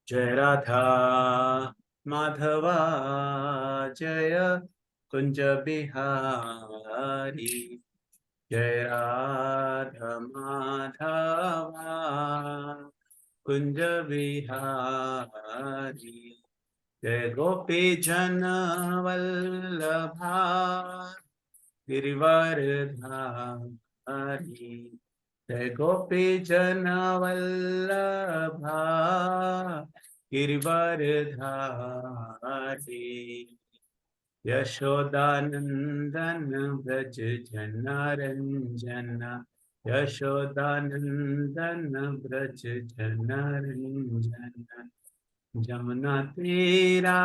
जय राधा माधवा जय कुंज बिहारी। जय राधा माधवा कुंज बिहारी। जय गोपी जन वल्लभा गिरिवरधारी। जय गोपी जन वल्लभा गिरिवरधारी। यशोदानंदन व्रज जनरंजन। यशोदानंदन व्रज जनरंजन। जमुना तेरा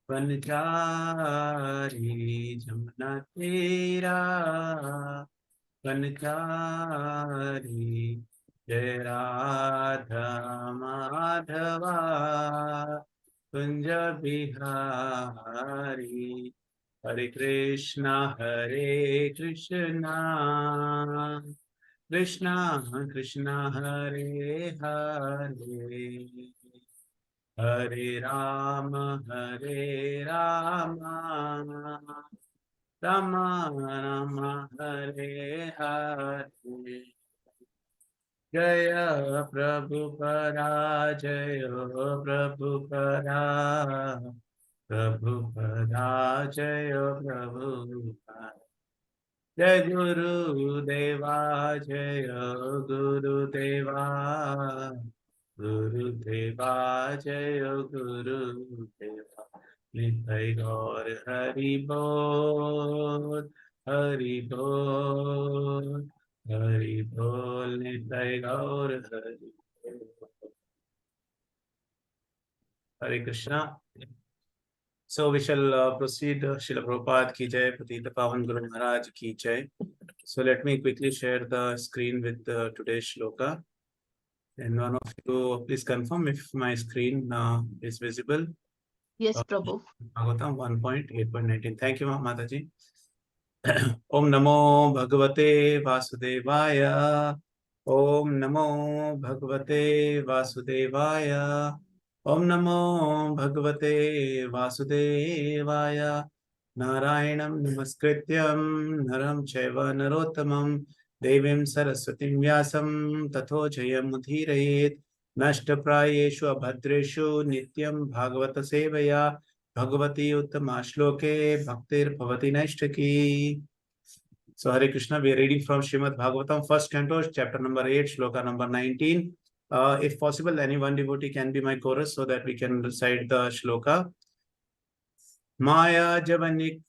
वनचारी। जमुना तेरा वनचारी। जय राधा माधवा कुंज बिहारी। हरे कृष्णा कृष्णा कृष्णा हरे हरे। हरे राम राम राम हरे हरे। जय प्रभुपरा जय प्रभुपरा। प्रभुपरा जय प्रभुपरा। जय गुरुदेवा जय गुरुदेवा। गुरुदेवा जय गुरुदेवा। निताय गौर हरि बोल हरि बोल हरि बोल। निताय गौर हरि बोल। हरे Krishna. So we shall proceed. Srila Prabhupada ki jai, Patita Pavan Guru Maharaj ki jai. So let me quickly share the screen with today's shloka. And one of you please confirm if my screen is visible. Yes, Prabhu. Bhagavatam 1.8.19. Thank you, Mataji. Om Namo Bhagavate Vasudevaya. Om Namo Bhagavate Vasudevaya. Om Namo Bhagavate Vasudevaya. Narayanam Namaskrityam Naram Chaiva Narottamam Devim Saraswatim Vyasam Tatho Jayam Udhirayet Nashtaprayeshu Abhadreshu Nityam Bhagavata Sevaya Bhagavati Uttama Shloke Bhaktir Bhavati Naishtaki. So Hare Krishna, we are reading from Srimad Bhagavatam, first canto, chapter number 8, shloka number 19. If possible, any one devotee can be my chorus so that we can recite the shloka. Maya Javanik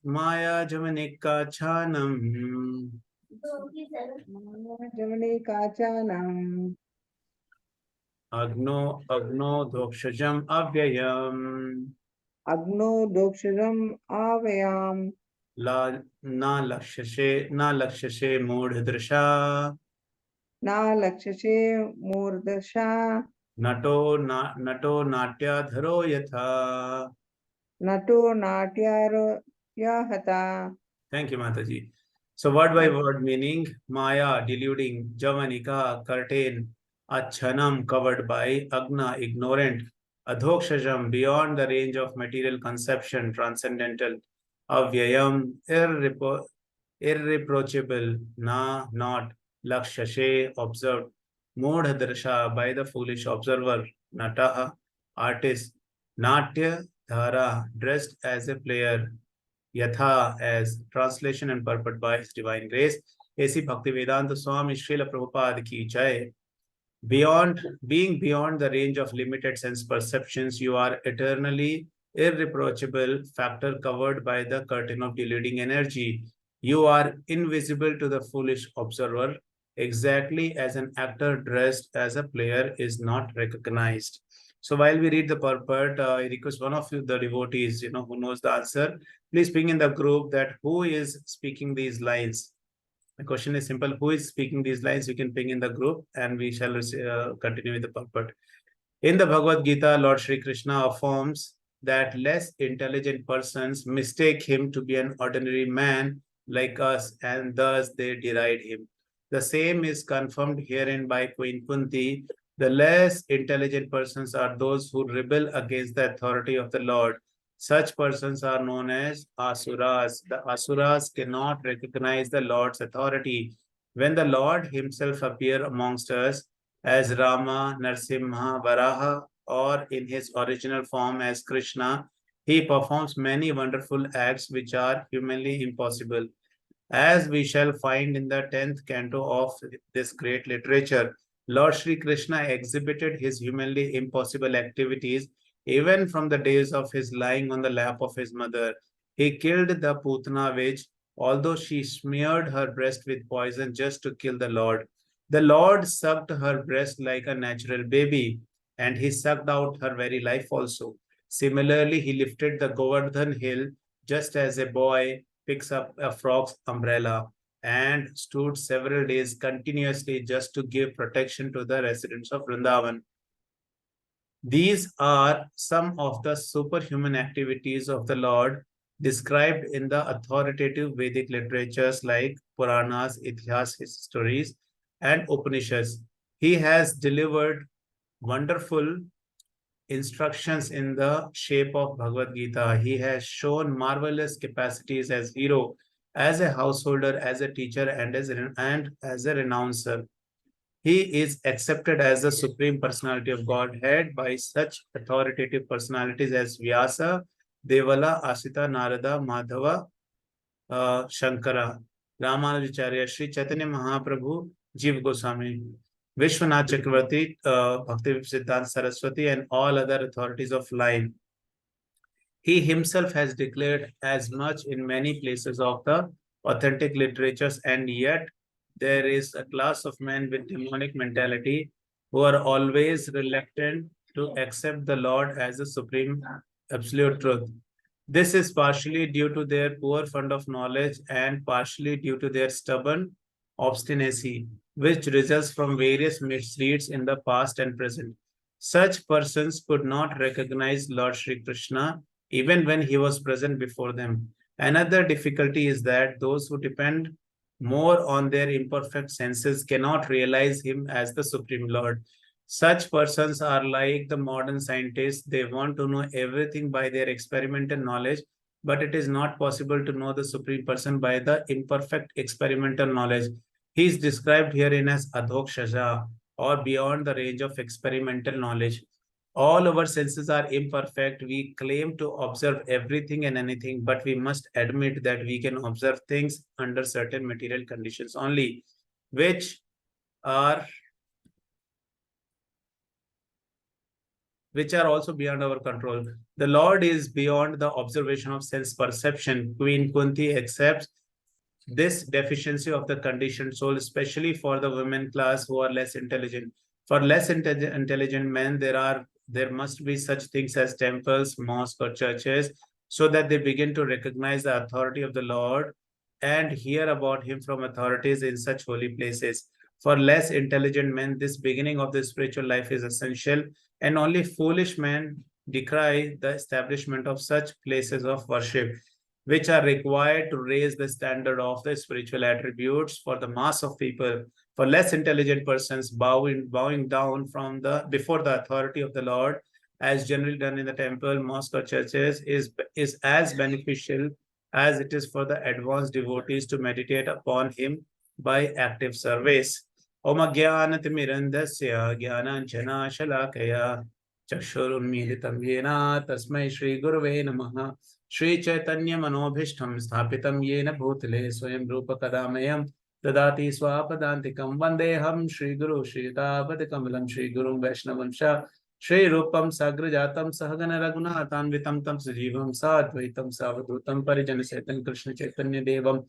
Kachanam Javanikachanam Agno Dokshajam Avyayam Agno Dokshajam Avayam Na Lakshashe Mudhdrisha Na Lakshashe Murdasha Nato Natyadharo Yatha. Nato Natyaro Yahata. Thank you, Mataji. So word by word meaning: Maya, deluding; Javanika, curtain; Achanam, covered by; Agna, ignorant; Adhokshajam, beyond the range of material conception, transcendental; Avyayam, irreproachable; not; Lakshashe, observed; Moodhadarsha, by the foolish observer; Nataha, artist; Natya, Dhara, dressed as a player; Yatha, as translation and purport by His Divine Grace. A.C. Bhaktivedanta Swami Srila Prabhupada ki jai. Being beyond the range of limited sense perceptions, you are eternally irreproachable factor covered by the curtain of deluding energy. You are invisible to the foolish observer, exactly as an actor dressed as a player is not recognized. So while we read the purport, I request one of you, the devotees, who knows the answer, please ping in the group that who is speaking these lines. The question is simple. Who is speaking these lines? You can ping in the group and we shall continue with the purport. In the Bhagavad Gita, Lord Shri Krishna affirms that less intelligent persons mistake him to be an ordinary man like us and thus they deride him. The same is confirmed herein by Queen Kunti, The less intelligent persons are those who rebel against the authority of the Lord. Such persons are known as asuras. The asuras cannot recognize the Lord's authority. When the Lord himself appears amongst us as Rama, Narsimha, Varaha, or in his original form as Krishna, he performs many wonderful acts which are humanly impossible. As we shall find in the 10th canto of this great literature, Lord Sri Krishna exhibited his humanly impossible activities even from the days of his lying on the lap of his mother. He killed the Putana witch, although she smeared her breast with poison just to kill the Lord. The Lord sucked her breast like a natural baby, and he sucked out her very life also. Similarly, he lifted the Govardhan hill just as a boy picks up a frog's umbrella and stood several days continuously just to give protection to the residents of Vrindavan. These are some of the superhuman activities of the Lord described in the authoritative Vedic literatures like Puranas, Ithihas, stories, and Upanishads. He has delivered wonderful instructions in the shape of Bhagavad Gita. He has shown marvelous capacities as hero, as a householder, as a teacher, and as a renouncer. He is accepted as the supreme personality of Godhead by such authoritative personalities as Vyasa, Devala, Asita, Narada, Madhava, Shankara, Ramanujacharya, Sri Chaitanya Mahaprabhu, Jiva Goswami, Vishwanath Chakravarti, Bhakti Siddhanta Saraswati, and all other authorities of line. He himself has declared as much in many places of the authentic literatures, and yet there is a class of men with demonic mentality who are always reluctant to accept the Lord as the supreme absolute truth. This is partially due to their poor fund of knowledge and partially due to their stubborn obstinacy, which results from various misdeeds in the past and present. Such persons could not recognize Lord Sri Krishna even when he was present before them. Another difficulty is that those who depend more on their imperfect senses cannot realize him as the Supreme Lord. Such persons are like the modern scientists. They want to know everything by their experimental knowledge, but it is not possible to know the Supreme Person by the imperfect experimental knowledge. He is described herein as Adhokshaja, or beyond the range of experimental knowledge. All our senses are imperfect. We claim to observe everything and anything, but we must admit that we can observe things under certain material conditions only, which are also beyond our control. The Lord is beyond the observation of sense perception. Queen Kunti accepts this deficiency of the conditioned soul, especially for the women class who are less intelligent. For less intelligent men, there must be such things as temples, mosques, or churches, so that they begin to recognize the authority of the Lord and hear about him from authorities in such holy places. For less intelligent men, this beginning of the spiritual life is essential, and only foolish men decry the establishment of such places of worship, which are required to raise the standard of the spiritual attributes for the mass of people. For less intelligent persons, bowing down from the before the authority of the Lord, as generally done in the temple, mosque, or churches, is as beneficial as it is for the advanced devotees to meditate upon him by active service. Om Jnanatimirandasya Jnananjana Shalakaya Chakshurunmilitam Yena Tasmai Shri Gurave Namaha Shri Chaitanya Manobhishtam Sthapitam Yena Bhutale Swayam Rupa Kadamayam Tadati Swapadantikam Vandeham Shri Guru Shri Kamalam Shri Guru Vaishnavam Shah Shri Rupam Sagrajatam Sahagana Raghunatanvitam Tam Sajivam Sadvaitam Savadutam Parijana Setan Krishna Chaitanya Devam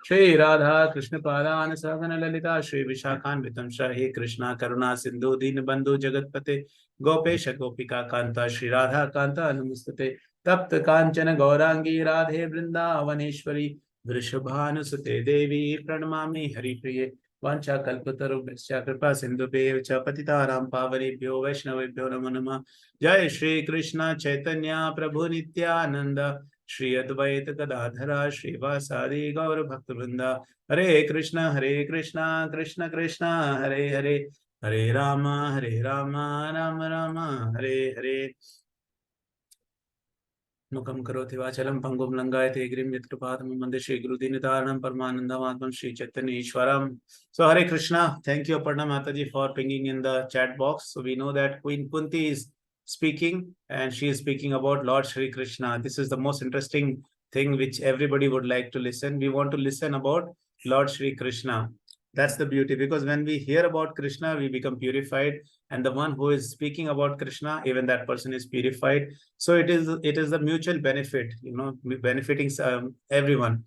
Shri Radha Krishna Padan Sahagana Lalita Shri Vishakhanvitam Shah He Krishna Karuna Sindhu Deen Bandhu Jagatpate Gopesha Gopika Kanta Shri Radha Kanta Namastate तप्त कांचन गौरांगी राधे वृंदावनेश्वरी वृषभानुसुते देवी प्रणमामि हरिप्रिये वांछा कल्पतरुभ्यश्च कृपा सिन्धुभ्येव च पतितानां पावनेभ्यो वैष्णवेभ्यो नमो नमः। जय श्री कृष्ण चैतन्य प्रभु नित्यानंद श्री अद्वैत गदाधर श्रीवासादि गौर भक्तवृंद हरे Krishna Krishna Krishna Hare Hare Hare Rama, Rama Rama, Hare Hare. Mukam karoti vachalam pangum langayate grim yatkripātam vande Shri Guru Dinitaranam Paramanandam Shri Chaitanya Ishwaram. So Hare Krishna, thank you Aparna Mataji for pinging in the chat box. So we know that Queen Kunti is speaking and she is speaking about Lord Shri Krishna. This is the most interesting thing which everybody would like to listen. We want to listen about Lord Shri Krishna. That's the beauty, because when we hear about Krishna, we become purified, and the one who is speaking about Krishna, even that person is purified. So it is the mutual benefit, benefiting everyone.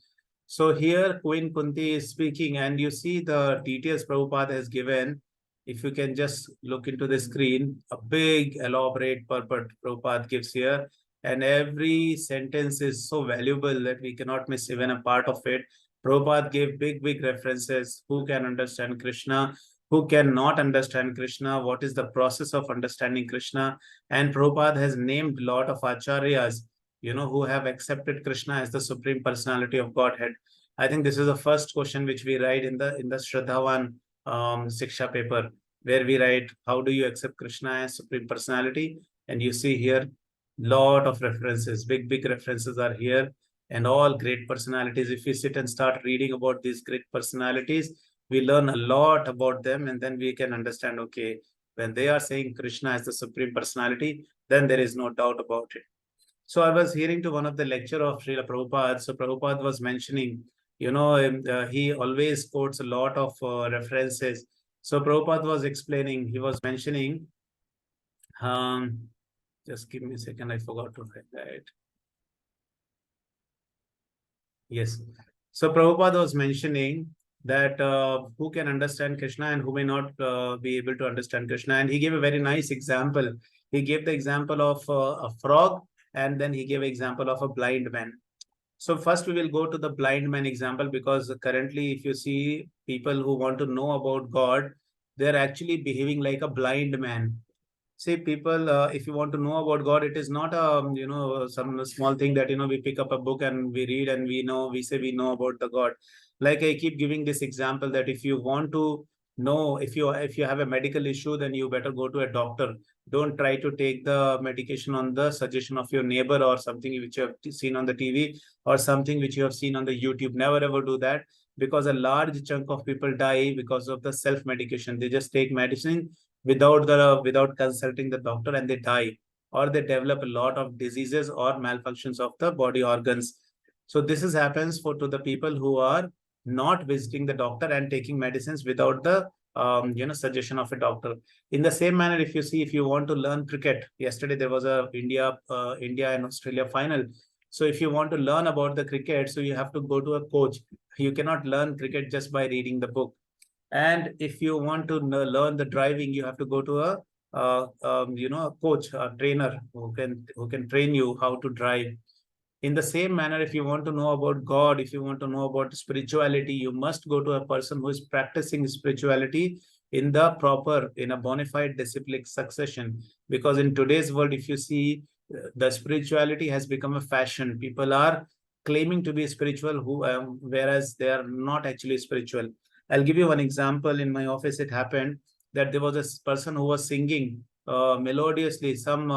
So here Queen Kunti is speaking, and you see the details Prabhupada has given. If you can just look into the screen, a big elaborate purport Prabhupada gives here, and every sentence is so valuable that we cannot miss even a part of it. Prabhupada gave big references. Who can understand Krishna? Who cannot understand Krishna? What is the process of understanding Krishna? And Prabhupada has named a lot of acharyas, who have accepted Krishna as the supreme personality of Godhead. I think this is the first question which we write in the Shraddhavan Siksha paper, where we write, how do you accept Krishna as supreme personality? And you see here, lot of references, big references are here, and all great personalities. If we sit and start reading about these great personalities, we learn a lot about them, and then we can understand, okay, when they are saying Krishna as the supreme personality, then there is no doubt about it. So I was hearing to one of the lecture of Srila Prabhupada. So Prabhupada was mentioning, he always quotes a lot of references. So Prabhupada was explaining, he was mentioning, just give me a second, I forgot to write that. Yes. So Prabhupada was mentioning that who can understand Krishna and who may not be able to understand Krishna. And he gave a very nice example. He gave the example of a frog, and then he gave an example of a blind man. So first we will go to the blind man example, because currently if you see people who want to know about God, they're actually behaving like a blind man. See, people, if you want to know about God, it is not some small thing that we pick up a book and we read and we say we know about the God. Like I keep giving this example, that if you want to know, if you have a medical issue, then you better go to a doctor. Don't try to take the medication on the suggestion of your neighbor or something which you have seen on the TV or something which you have seen on the YouTube. Never ever do that, because a large chunk of people die because of the self medication. They just take medicine without consulting the doctor, and they die, or they develop a lot of diseases or malfunctions of the body organs. So this is happens to the people who are not visiting the doctor and taking medicines without the suggestion of a doctor. In the same manner, if you want to learn cricket, yesterday there was a India and Australia final. So if you want to learn about the cricket, so you have to go to a coach. You cannot learn cricket just by reading the book. And if you want to learn the driving, you have to go to a coach, a trainer who can train you how to drive. In the same manner, if you want to know about God, if you want to know about spirituality, you must go to a person who is practicing spirituality in a bona fide disciplic succession. Because in today's world, if you see, the spirituality has become a fashion. People are claiming to be spiritual, whereas they are not actually spiritual. I'll give you one example. In my office, it happened that there was a person who was singing melodiously some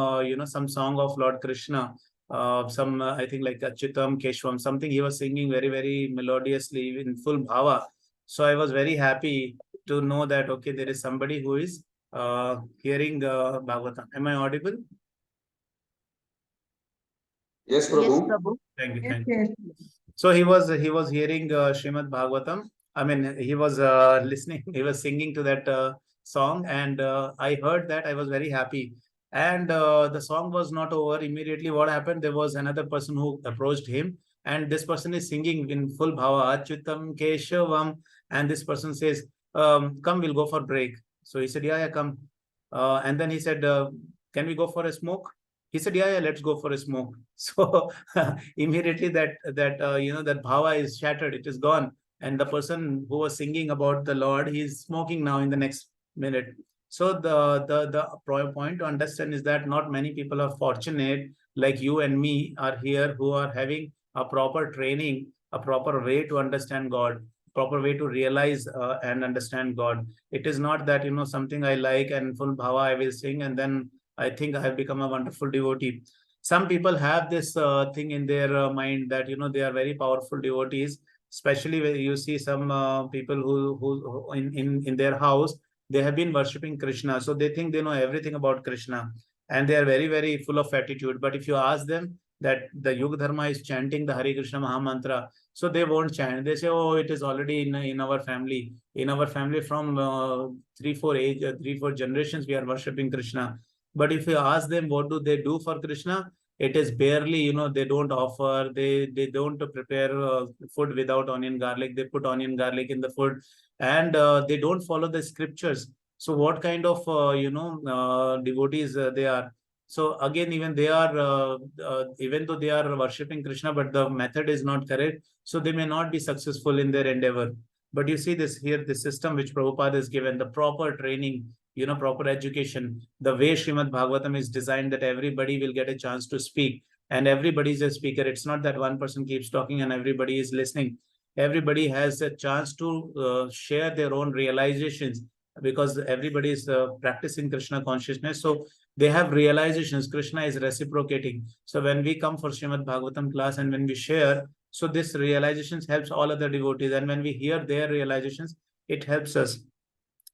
song of Lord Krishna, some I think like Achitam Keshwam, something he was singing very melodiously in full bhava. So I was very happy to know that, okay, there is somebody who is hearing Bhagavatam. Am I audible? Yes, Yes, Prabhu. Prabhu. Thank you. Yes, Thank you. yes. So he was hearing Srimad Bhagavatam. I mean, he was listening. He was singing to that song, and I heard that. I was very happy. And the song was not over. Immediately, what happened? There was another person who approached him, and this person is singing in full bhava, Achyutam Keshavam, and this person says, "Come, we'll go for break." So he said, "Yeah, come." And then he said, "Can we go for a smoke?" He said, "Yeah, let's go for a smoke." So immediately that bhava is shattered, it is gone, and the person who was singing about the Lord, he's smoking now in the next minute. So the point to understand is that not many people are fortunate like you and me are here, who are having a proper training, a proper way to understand God. proper way to realize and understand God. It is not that, something I like and full bhava I will sing, and then I think I have become a wonderful devotee. Some people have this thing in their mind that, they are very powerful devotees, especially when you see some people who in their house, they have been worshipping Krishna. So they think they know everything about Krishna, and they are very, very full of attitude. But if you ask them that the Yuga Dharma is chanting the Hare Krishna Maha Mantra, so they won't chant. They say, oh, it is already in our family. In our family from 3, 4 generations, we are worshipping Krishna. But if you ask them what do they do for Krishna, it is barely, they don't offer, they don't prepare food without onion garlic. They put onion garlic in the food, and they don't follow the scriptures. So what kind of devotees they are? So again, even they are, even though they are worshipping Krishna, but the method is not correct, so they may not be successful in their endeavor. But you see this here, the system which Prabhupada is given, the proper training, proper education, the way Srimad Bhagavatam is designed, that everybody will get a chance to speak, and everybody is a speaker. It's not that one person keeps talking and everybody is listening. Everybody has a chance to share their own realizations, because everybody is practicing Krishna consciousness. So they have realizations. Krishna is reciprocating. So when we come for Srimad Bhagavatam class and when we share, so this realizations helps all other devotees. And when we hear their realizations, it helps us.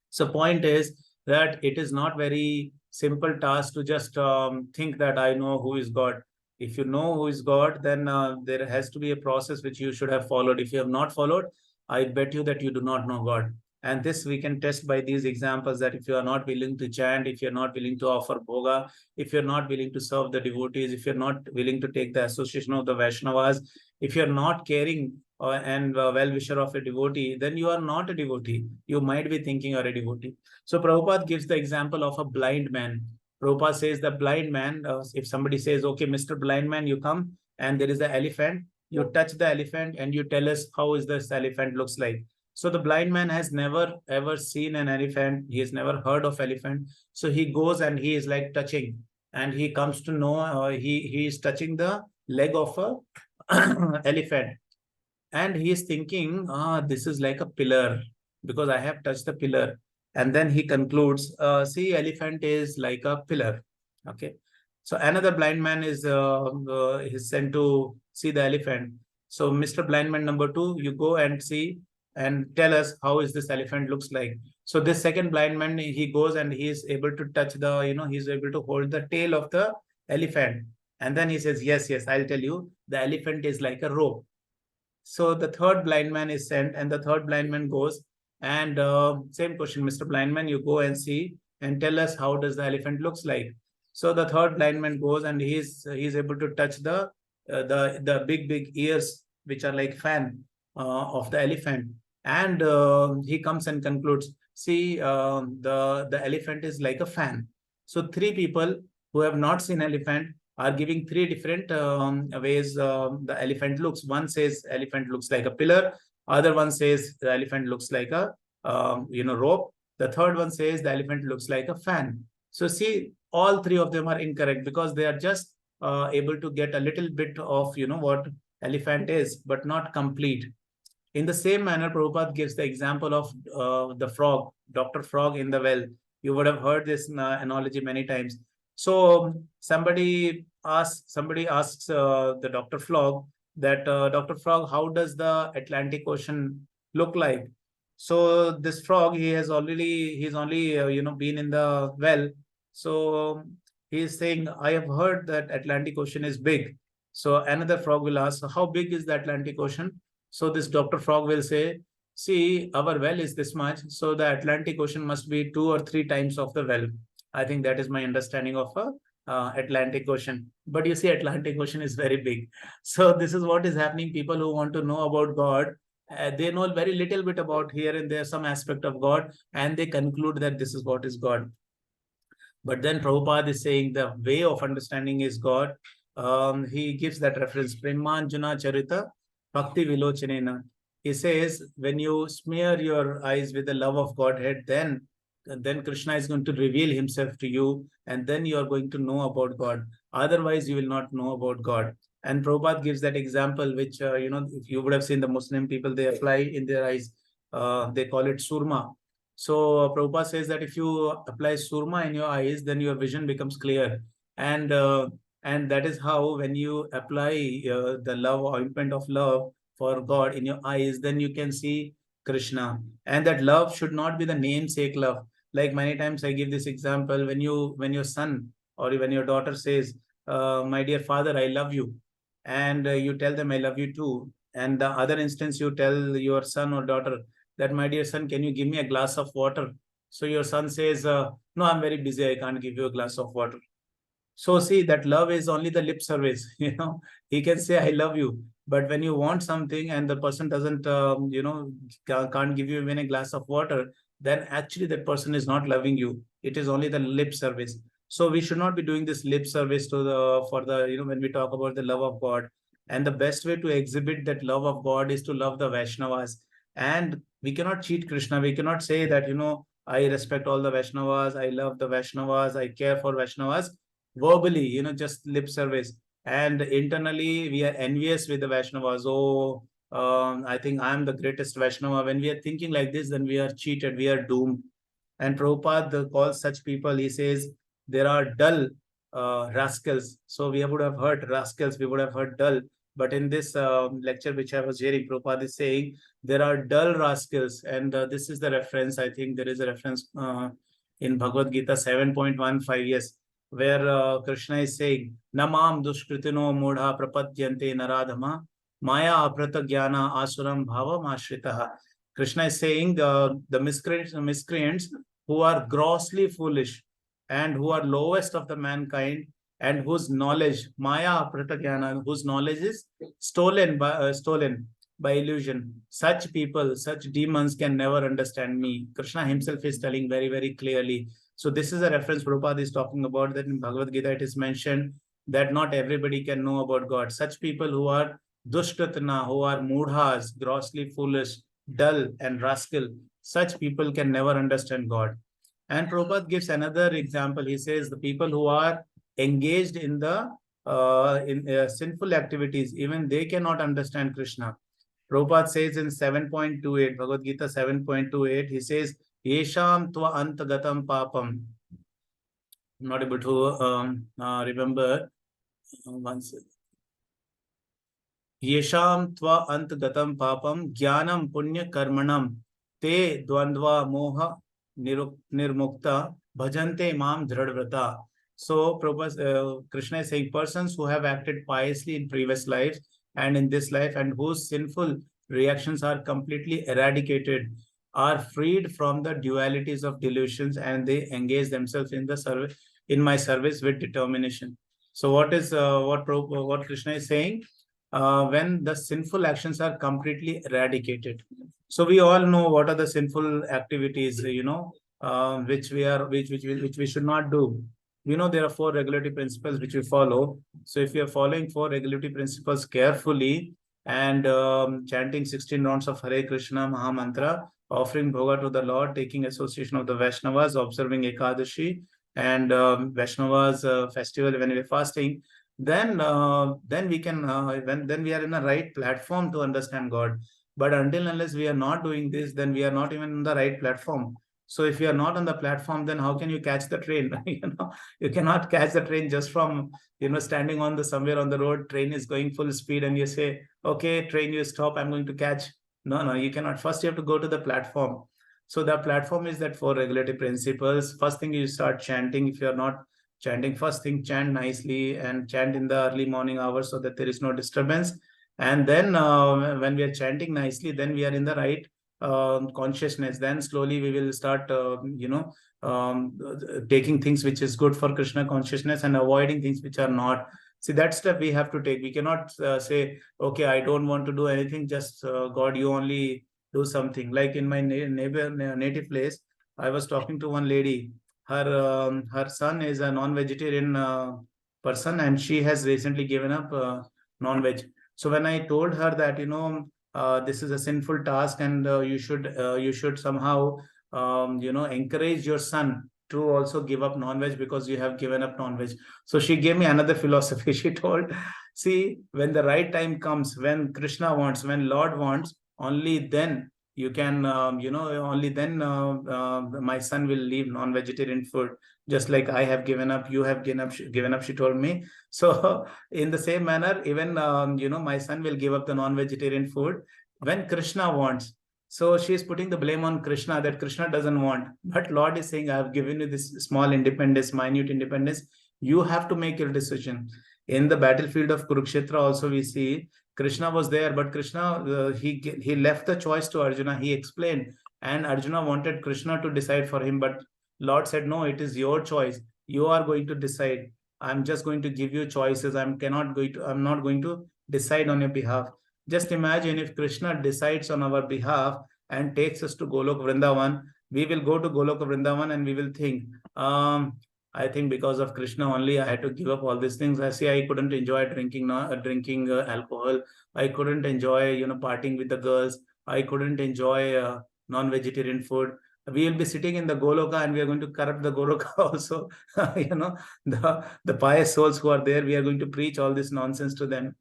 So point is that it is not very simple task to just think that I know who is God. If you know who is God, then there has to be a process which you should have followed. If you have not followed, I bet you that you do not know God. And this we can test by these examples, that if you are not willing to chant, if you're not willing to offer bhoga, if you're not willing to serve the devotees, if you're not willing to take the association of the Vaishnavas, if you're not caring and well-wisher of a devotee, then you are not a devotee. You might be thinking you're a devotee. So Prabhupada gives the example of a blind man. Prabhupada says the blind man, if somebody says, okay, Mr. Blind Man, you come and there is an elephant, you touch the elephant and you tell us how is this elephant looks like. So the blind man has never ever seen an elephant. He has never heard of elephant. So he goes and he is like touching, and he comes to know he is touching the leg of a elephant, and he is thinking, this is like a pillar because I have touched the pillar. And then he concludes, see, elephant is like a pillar. Okay. So another blind man is sent to see the elephant. So Mr. Blind Man number 2, you go and see and tell us how is this elephant looks like. So this second blind man, he goes and he is able to touch the, he's able to hold the tail of the elephant. And then he says, yes, I'll tell you, the elephant is like a rope. So the third blind man is sent, and the third blind man goes and same question, Mr. Blind Man, you go and see and tell us how does the elephant looks like. So the third blind man goes and he's able to touch the big ears which are like fan of the elephant, and he comes and concludes, see, the elephant is like a fan. So 3 people who have not seen elephant are giving 3 different ways the elephant looks. One says elephant looks like a pillar. Other one says the elephant looks like a rope. The third one says the elephant looks like a fan. So see, all 3 of them are incorrect because they are just able to get a little bit of what elephant is, but not complete. In the same manner, Prabhupada gives the example of the frog, Dr. Frog in the well. You would have heard this analogy many times. So somebody asks the Dr. Frog that, Dr. Frog, how does the Atlantic Ocean look like? So this frog, he's only been in the well. So he is saying, I have heard that Atlantic Ocean is big. So another frog will ask, how big is the Atlantic Ocean? So this Dr. Frog will say, see, our well is this much, so the Atlantic Ocean must be 2 or 3 times of the well. I think that is my understanding of Atlantic Ocean. But you see, Atlantic Ocean is very big. So this is what is happening. People who want to know about God, they know very little bit about here and there some aspect of God, and they conclude that this is what is God. But then Prabhupada is saying the way of understanding is God. He gives that reference, Premanjana Charita Bhakti Vilochanena. He says, when you smear your eyes with the love of Godhead, then Krishna is going to reveal himself to you, and then you are going to know about God. Otherwise, you will not know about God. And Prabhupada gives that example, which, if you would have seen the Muslim people, they apply in their eyes, they call it surma. So Prabhupada says that if you apply surma in your eyes, then your vision becomes clear. And and that is how, when you apply the love, ointment of love for God in your eyes, then you can see Krishna. And that love should not be the namesake love. Like many times I give this example, when your son or when your daughter says, my dear father, I love you, and you tell them I love you too. And the other instance, you tell your son or daughter that, my dear son, can you give me a glass of water? So your son says, no, I'm very busy, I can't give you a glass of water. So see, that love is only the lip service. He can say I love you, but when you want something and the person doesn't, can't give you even a glass of water, then actually that person is not loving you. It is only the lip service. So we should not be doing this lip service to the for the when we talk about the love of God. And the best way to exhibit that love of God is to love the Vaishnavas. And we cannot cheat Krishna. We cannot say that I respect all the Vaishnavas, I love the Vaishnavas, I care for Vaishnavas verbally, just lip service. And internally, we are envious with the Vaishnavas. Oh, I think I am the greatest Vaishnava. When we are thinking like this, then we are cheated, we are doomed. And Prabhupada calls such people, he says, there are dull rascals. So we would have heard rascals, we would have heard dull. But in this lecture which I was hearing, Prabhupada is saying, there are dull rascals. And this is the reference. I think there is a reference in Bhagavad Gita 7.15, yes, where Krishna is saying, Namam dushkritino mudha prapadyante naradhama maya aprata jnana asuram bhavam ashritaha. Krishna is saying the miscreants who are grossly foolish and who are lowest of the mankind, and whose knowledge, maya aprata jnana, whose knowledge is stolen by illusion. Such people, such demons can never understand me. Krishna himself is telling very, very clearly. So this is a reference Prabhupada is talking about, that in Bhagavad Gita it is mentioned that not everybody can know about God. Such people who are dushtatna, who are mudhas, grossly foolish, dull and rascal, such people can never understand God. And Prabhupada gives another example. He says the people who are engaged in the sinful activities, even they cannot understand Krishna. Prabhupada says in 7.28, Bhagavad Gita 7.28, he says, Yesham tva antagatam papam. I'm not able to remember. Once. Yesham tva antagatam papam jnanam punya karmanam te dvandva moha nirmukta bhajante mam dhradvrata. So Krishna is saying, persons who have acted piously in previous lives and in this life, and whose sinful reactions are completely eradicated, are freed from the dualities of delusions, and they engage themselves in the service, in my service, with determination. So what is what Krishna is saying? When the sinful actions are completely eradicated. So we all know what are the sinful activities, which we should not do. There are 4 regulatory principles which we follow. So if you are following 4 regulatory principles carefully, and chanting 16 rounds of Hare Krishna Maha Mantra, offering bhoga to the Lord, taking association of the Vaishnavas, observing Ekadashi and Vaishnavas festival when we are fasting, then we can then we are in the right platform to understand God. But until unless we are not doing this, then we are not even on the right platform. So if you are not on the platform, then how can you catch the train? You cannot catch the train just from standing on the somewhere on the road. Train is going full speed, and you say, okay, train, you stop, I'm going to catch. No, you cannot. First you have to go to the platform. So the platform is that 4 regulatory principles. First thing, you start chanting. If you are not chanting, first thing, chant nicely and chant in the early morning hours so that there is no disturbance. And then when we are chanting nicely, then we are in the right consciousness. Then slowly we will start taking things which is good for Krishna consciousness and avoiding things which are not. See, that step we have to take. We cannot say, okay, I don't want to do anything, just God, you only do something. Like in my native place, I was talking to one lady. Her son is a non-vegetarian person, and she has recently given up non-veg. So when I told her that this is a sinful task, and you should somehow encourage your son to also give up non-veg because you have given up non-veg. So she gave me another philosophy. She told, see, when the right time comes, when Krishna wants, when Lord wants, only then you can, only then my son will leave non-vegetarian food. Just like I have given up, you have given up, she told me. So in the same manner, even, my son will give up the non-vegetarian food when Krishna wants. So she is putting the blame on Krishna, that Krishna doesn't want. But Lord is saying, I have given you this small independence, minute independence. You have to make your decision. In the battlefield of Kurukshetra also we see Krishna was there, but Krishna, he left the choice to Arjuna. He explained, and Arjuna wanted Krishna to decide for him, but Lord said, no, it is your choice. You are going to decide. I'm just going to give you choices. I'm not going to decide on your behalf. Just imagine if Krishna decides on our behalf and takes us to Golok Vrindavan, we will go to Golok Vrindavan and we will think, I think because of Krishna only I had to give up all these things. I say I couldn't enjoy drinking alcohol. I couldn't enjoy, partying with the girls. I couldn't enjoy non-vegetarian food. We will be sitting in the Goloka and we are going to corrupt the Goloka also. The pious souls who are there, we are going to preach all this nonsense to them.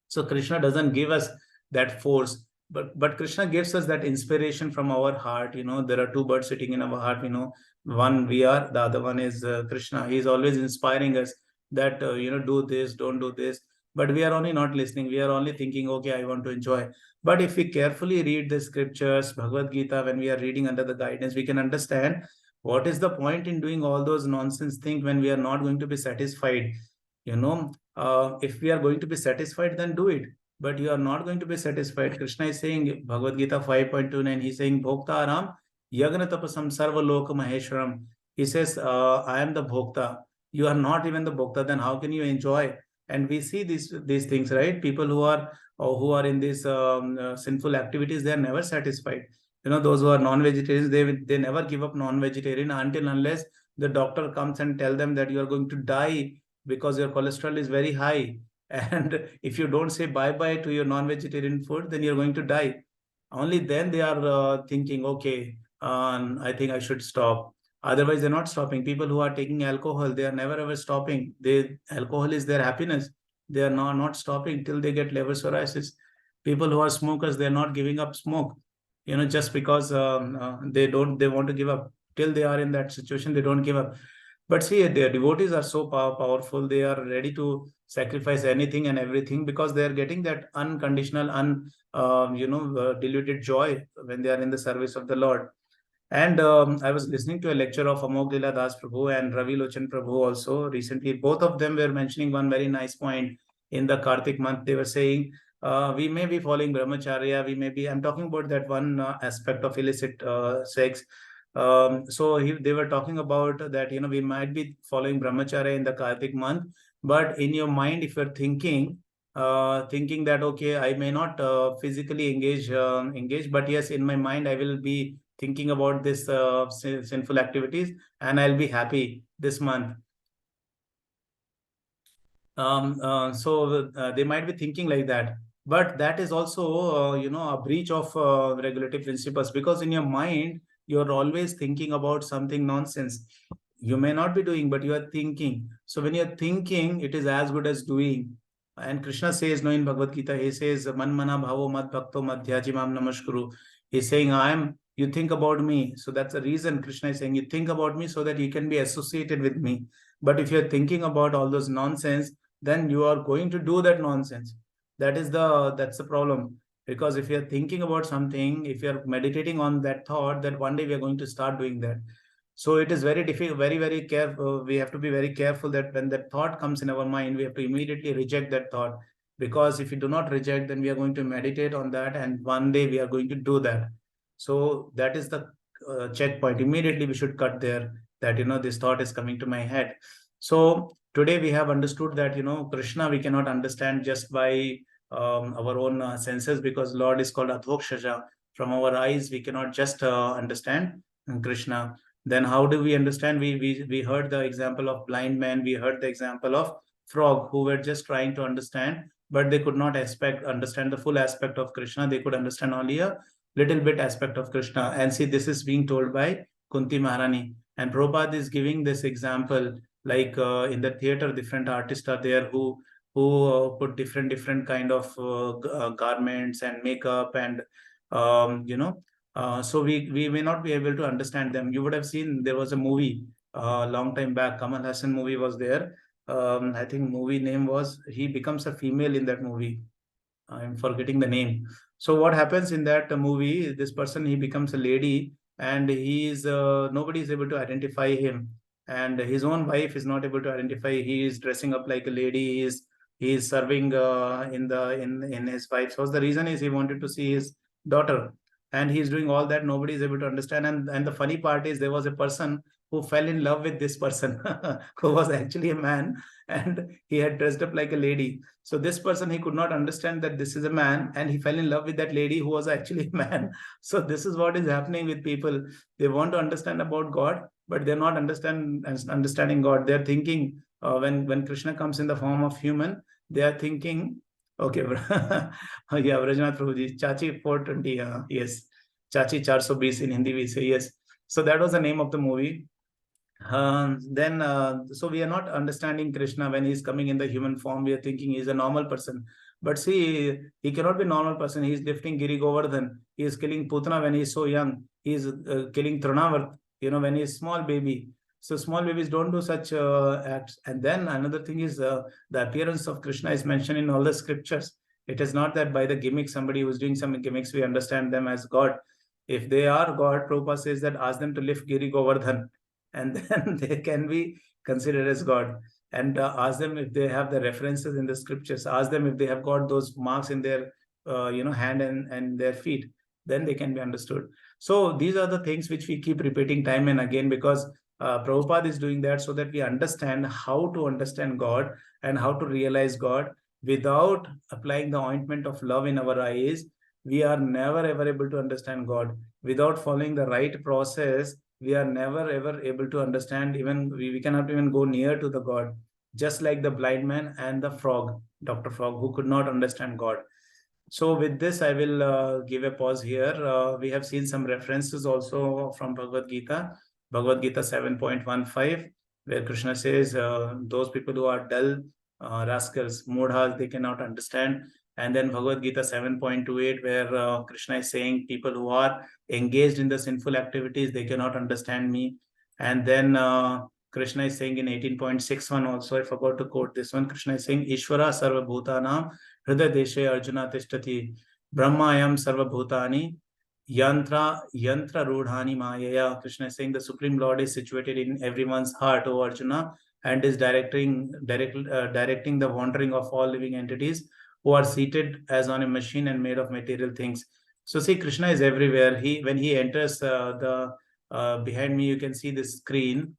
So Krishna doesn't give us that force, but Krishna gives us that inspiration from our heart. There are two birds sitting in our heart. One we are, the other one is Krishna. He is always inspiring us that do this, don't do this. But we are only not listening. We are only thinking, okay, I want to enjoy. But if we carefully read the scriptures, Bhagavad Gita, when we are reading under the guidance, we can understand what is the point in doing all those nonsense things when we are not going to be satisfied. If we are going to be satisfied, then do it. But you are not going to be satisfied. Krishna is saying, Bhagavad Gita 5.29, he's saying, Bhokta Aram, Yagna Tapasam Sarva Loka Maheshwaram. He says, I am the Bhokta. You are not even the Bhokta, then how can you enjoy? And we see these things, right? People who are in these sinful activities, they are never satisfied. Those who are non-vegetarians, they never give up non-vegetarian until unless the doctor comes and tell them that you are going to die because your cholesterol is very high. And if you don't say bye-bye to your non-vegetarian food, then you're going to die. Only then they are thinking, okay, I think I should stop. Otherwise, they're not stopping. People who are taking alcohol, they are never ever stopping. Alcohol is their happiness. They are not stopping till they get liver cirrhosis. People who are smokers, they're not giving up smoke. Just because they want to give up. Till they are in that situation, they don't give up. But see, their devotees are so powerful. They are ready to sacrifice anything and everything because they are getting that unconditional, diluted joy when they are in the service of the Lord. And I was listening to a lecture of Amog Lila Das Prabhu and Ravi Lochan Prabhu also recently. Both of them were mentioning one very nice point in the Kartik month. They were saying, we may be following brahmacharya, I'm talking about that one aspect of illicit sex. So they were talking about that, we might be following brahmacharya in the Kartik month, but in your mind, if you're thinking that, okay, I may not physically engage, but yes, in my mind, I will be thinking about this sinful activities and I'll be happy this month. So they might be thinking like that, but that is also, a breach of regulative principles, because in your mind, you're always thinking about something nonsense. You may not be doing, but you are thinking. So when you're thinking, it is as good as doing. And Krishna says, no, in Bhagavad Gita, he says, Man mana bhavo mad bhakto madhyaji mam namaskuru. He's saying, you think about me. So that's the reason Krishna is saying, you think about me so that you can be associated with me. But if you're thinking about all those nonsense, then you are going to do that nonsense. That's the problem. Because if you're thinking about something, if you're meditating on that thought, that one day we are going to start doing that. So it is very difficult, very, very careful. We have to be very careful that when that thought comes in our mind, we have to immediately reject that thought. Because if we do not reject, then we are going to meditate on that, and one day we are going to do that. So that is the checkpoint. Immediately we should cut there, that, this thought is coming to my head. So today we have understood that, Krishna we cannot understand just by our own senses, because Lord is called Adhokshaja. From our eyes, we cannot just understand Krishna. Then how do we understand? We heard the example of blind man. We heard the example of frog who were just trying to understand, but they could not understand the full aspect of Krishna. They could understand only a little bit aspect of Krishna. And see, this is being told by Kunti Maharani. And Prabhupada is giving this example, like in the theater, different artists are there who put different kind of garments and makeup, and so we may not be able to understand them. You would have seen there was a movie long time back. Kamal Hassan movie was there. I think movie name was, he becomes a female in that movie. I'm forgetting the name. So what happens in that movie? This person, he becomes a lady, and he is nobody is able to identify him, and his own wife is not able to identify. He is dressing up like a lady. He is serving in his wife's house. The reason is he wanted to see his daughter, and he's doing all that. Nobody is able to understand. And the funny part is there was a person who fell in love with this person who was actually a man, and he had dressed up like a lady. So this person, he could not understand that this is a man, and he fell in love with that lady who was actually a man. So this is what is happening with people. They want to understand about God, but they're not understanding God. They're thinking when Krishna comes in the form of human, they are thinking, okay, yeah, Vrajnath Prabhuji, Chachi 420, yes, Chachi 420 in Hindi we say, yes. So that was the name of the movie. So we are not understanding Krishna when he's coming in the human form. We are thinking he's a normal person, but see, he cannot be a normal person. He's lifting Giri Govardhan. He is killing Putana when he's so young. He is killing Trinavarth, when he's small baby. So small babies don't do such acts. And then another thing is the appearance of Krishna is mentioned in all the scriptures. It is not that by the gimmick, somebody who's doing some gimmicks, we understand them as God. If they are God, Prabhupada says that ask them to lift Giri Govardhan, and then they can be considered as God. And ask them if they have the references in the scriptures. Ask them if they have got those marks in their hand and their feet. Then they can be understood. So these are the things which we keep repeating time and again, because Prabhupada is doing that so that we understand how to understand God and how to realize God without applying the ointment of love in our eyes. We are never ever able to understand God. Without following the right process, we are never ever able to understand. Even we cannot even go near to the God. Just like the blind man and the frog, Dr. Frog, who could not understand God. So with this, I will give a pause here. We have seen some references also from Bhagavad Gita, 7.15, where Krishna says, those people who are dull, rascals, mudhas, they cannot understand. And then Bhagavad Gita 7.28, where Krishna is saying people who are engaged in the sinful activities, they cannot understand me. And then Krishna is saying in 18.61 also, I forgot to quote this one, Krishna is saying, Ishvara sarva bhutanam hridaya deshe arjuna tishtati brahmayam sarva bhutani yantra rudhani mayaya. Krishna is saying the Supreme Lord is situated in everyone's heart, O Arjuna, and is directing the wandering of all living entities who are seated as on a machine and made of material things. So see, Krishna is everywhere. When he enters behind me, you can see this screen,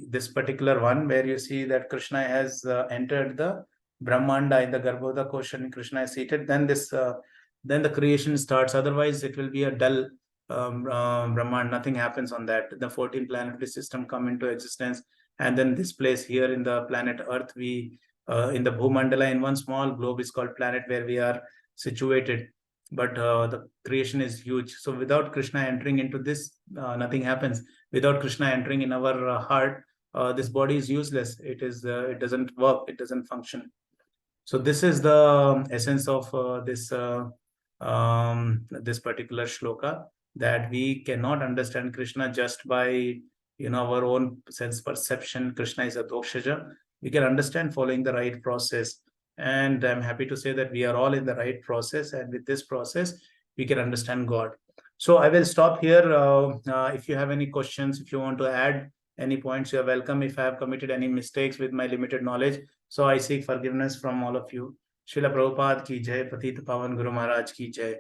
this particular one where you see that Krishna has entered the Brahmanda in the Garbhoda Kosha, and Krishna is seated. Then then the creation starts. Otherwise, it will be a dull Brahmand. Nothing happens on that. The 14 planetary system come into existence, and then this place here in the planet Earth, we in the Bhumandala, in one small globe is called planet where we are situated. But the creation is huge. So without Krishna entering into this, nothing happens. Without Krishna entering in our heart, this body is useless. It doesn't work. It doesn't function. So this is the essence of this particular shloka, that we cannot understand Krishna just by our own sense perception. Krishna is a dokshaja. We can understand following the right process, and I'm happy to say that we are all in the right process, and with this process we can understand God. So I will stop here. If you have any questions, if you want to add any points, you're welcome. If I have committed any mistakes with my limited knowledge, so I seek forgiveness from all of you. Srila Prabhupada ki jai, Patita Pavan Guru Maharaj ki jai.